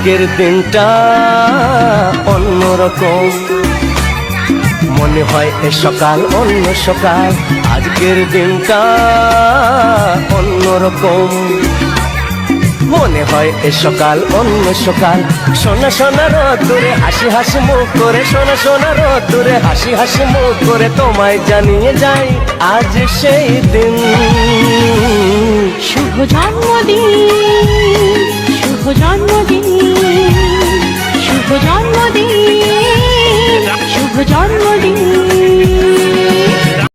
আজকের দিনটা অন্যরকম, মনে হয় এ সকাল অন্য সকাল। আজকের দিনটা অন্যরকম, মনে হয় এ সকাল অন্য সকাল। সোনা সোনা রোদ্দুরে হাসি হাসি মুখ করে, সোনা সোনা রোদ্দুরে হাসি হাসি মুখ করে তোমায় জানিয়ে যাই আজ সেই দিন। শুভ জন্মদিন, শুভ জন্মদিন, শুভ জন্মদিন, শুভ জন্মদিন।